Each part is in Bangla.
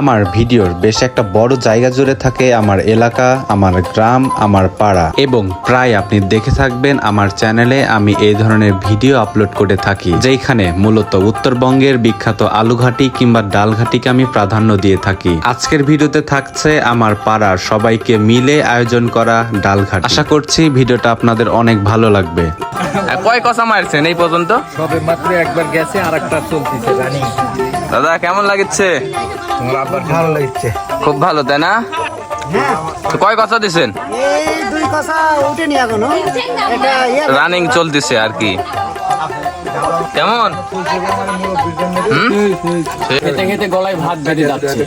আমার ভিডিওর বেশ একটা বড় জায়গা জুড়ে থাকে আমার এলাকা, আমার গ্রাম, আমার পাড়া এবং প্রায় আপনি দেখে থাকবেন আমার চ্যানেলে আমি এই ধরনের ভিডিও আপলোড করে থাকি, যেখানে মূলত উত্তরবঙ্গের বিখ্যাত আলুঘাটি কিংবা ডালঘাটিকে আমি প্রাধান্য দিয়ে থাকি। আজকের ভিডিওতে থাকছে আমার পাড়ার সবাইকে মিলে আয়োজন করা ডালঘাটি। আশা করছি ভিডিওটা আপনাদের অনেক ভালো লাগবে। কয় কষা মারছেন এই পর্যন্ত? সবে মাত্র একবার গেছে আর একটা চলতেছে রানি। দাদা কেমন লাগছে? তোমার আবার ভালো লাগছে? খুব ভালো তাই না? তো কয় কষা দিছেন? এই দুই কষা উঠেনি এখনো, এটা রানিং চলতেছে আর কি। কেমন? খেতে খেতে গলায় ভাত বেরিয়ে যাচ্ছে।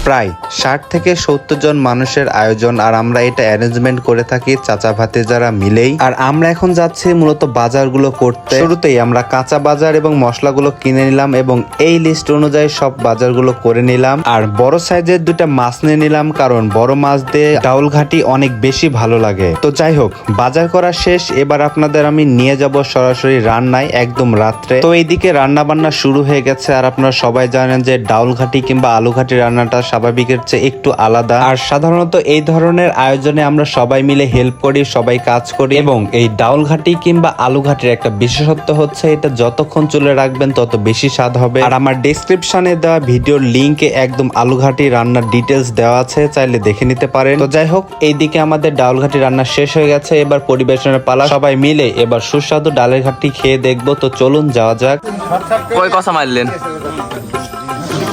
প্রায় 60 থেকে 70 জন মানুষের আয়োজন, আর আমরা এটা অ্যারেঞ্জমেন্ট করে থাকি চাচা ভাতিজারা মিলেই। আর আমরা এখন যাচ্ছি মূলত বাজারগুলো করতে। শুরুতেই আমরা কাঁচা বাজার এবং মশলাগুলো কিনে নিলাম এবং এই লিস্ট অনুযায়ী সব বাজারগুলো করে নিলাম। আর বড় সাইজের দুটা মাছ নিয়ে নিলাম, কারণ বড় মাছ দিয়ে ডাউলঘাটি অনেক বেশি ভালো লাগে। তো যাই হোক, বাজার করা শেষ। এবার আপনাদের আমি নিয়ে যাব সরাসরি রান্নায় একদম রাত্রে। তো এইদিকে রান্না বান্না শুরু হয়ে গেছে। আর আপনারা সবাই জানেন যে ডাউলঘাটি কিংবা আলুঘাটি রান্নাটা স্বাভাবিকের চেয়ে একটু আলাদা। আর সাধারণত এই ধরনের আয়োজনে আমরা সবাই মিলে হেল্প করি, সবাই কাজ করি। এবং এই ডাউলঘাটি কিংবা আলুঘাটির একটা বিশেষত্ব হচ্ছে এটা যতক্ষণ চুলে রাখবেন তত বেশি স্বাদ হবে। আর আমার ডেসক্রিপশনে দেওয়া ভিডিওর লিঙ্কে একদম আলুঘাটি রান্নার ডিটেলস দেওয়া আছে, চাইলে দেখে নিতে পারেন। তো যাই হোক, এইদিকে আমাদের ডাউলঘাটি রান্না শেষ হয়ে গেছে। এবার পরিবেশনের পালা। সবাই মিলে এবার সুস্বাদু ডালের ঘাটি খেয়ে দেখবো। তো চলুন যাওয়া যাক। কয় কষা মারলেন?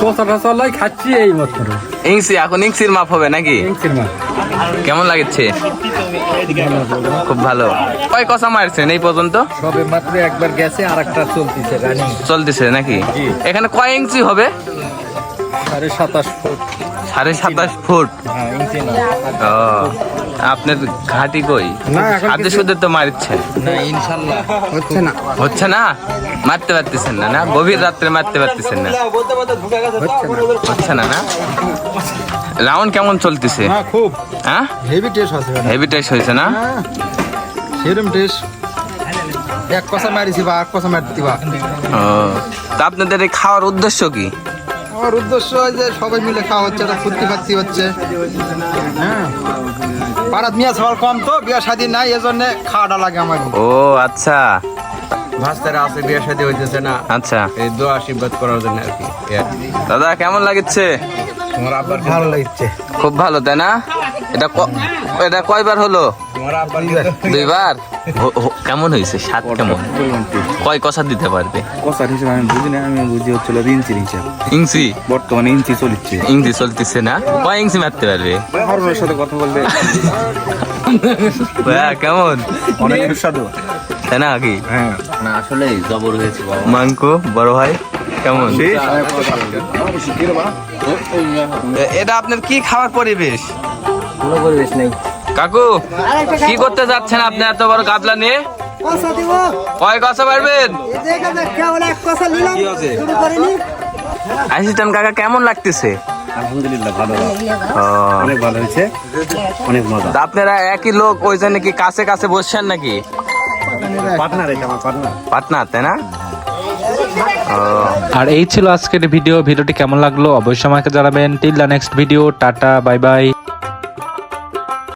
কষাটা চলাই খাচ্ছি এই মাত্র। ইঞ্চি, এখন ইঞ্চির মাপ হবে নাকি? কেমন লাগছে? খুব ভালো। কয় কষা মারছেন এই পর্যন্ত? সবে মাত্র একবার গেছে আর একটা চলতেছে রানি। চলতেছে নাকি? এখানে কয় ইঞ্চি হবে? 27.5 ফুট। 27.5 ফুট? হ্যাঁ, ইঞ্চি না। ও, আপনার ঘাটি কই? না, এখন হাতে সুদে তো মারছেন না, ইনশাআল্লাহ হচ্ছে না। হচ্ছে না? মারতে পারতেছেন না? না, গভীর রাত্রে মারতে পারতেছেন না? হচ্ছে না না? রাউন্ড কেমন চলতেছে? হ্যাঁ, খুব হ্যাঁ, হেভি টেস্ট আছে। হেভি টেস্ট হয়েছে না? সেরম টেস্ট। এক কষা মারিছি বা এক কষা মারতে বা। ও, তা আপনাদের এই খাওয়ার উদ্দেশ্য কি? আমার উদ্দেশ্য যে সবাই মিলে খাওয়া হচ্ছে, একটা ফুর্তি ফার্তি হচ্ছে। হ্যাঁ, পাড়াত মিয়া সবার কম তো, বিয়া শাদী নাই, এজন্য খাওয়াটা লাগে আমার। ও আচ্ছা ভাস্তারা আছে, বিয়া শাদী হইতেছে না, আচ্ছা। এই দোয়া আশীর্বাদ করার জন্য আর কি। দাদা কেমন লাগছে? তোমার আব্বার ভালো লাগছে? খুব ভালো তাই না? এটা কয়বার হলো? তোমার আব্বার দুইবার। কেমন হয়েছে? স্বাদ কেমন? কয় কষা দিতে পারবে? কষার হিসেবে আমি বুঝি না, আমি বুঝি হচ্ছিল ইঞ্চির হিসাব। ইঞ্চি? বর্তমানে ইঞ্চি চলছে। ইঞ্চি চলতেছে না? কয় ইঞ্চি মারতে পারবে? হরমের সাথে কথা বলতে হ্যাঁ, কেমন? অনেক সুস্বাদু, তাই না কি? হ্যাঁ। না আসলে জবর হয়েছে মাংকো বড় ভাই। কেমন? এটা আপনার কি খাওয়ার পরিবেশ? কোনো পরিবেশ নেই। কাকু কি করতে যাচ্ছেন আপনি এত বড় গাবলা নিয়ে? কষা দিব। কয় কষা পারবেন? এই জায়গা দেখা হলো এক কষা নিলাম, শুরু করিনি। অ্যাসিস্ট্যান্ট কাকা কেমন লাগতেছে? আলহামদুলিল্লাহ ভালো, ও, অনেক ভালো হয়েছে, অনেক মজা। তা আপনারা একই লোক, ওই জন্য কি কাছে কাছে বসছেন নাকি? পার্টনার, এটা আমার পার্টনার। পার্টনার তাই না? আর এই ছিল আজকের ভিডিওটি কেমন লাগলো অবশ্যই আমাকে জানাবেন। Till the next video, tata, bye bye.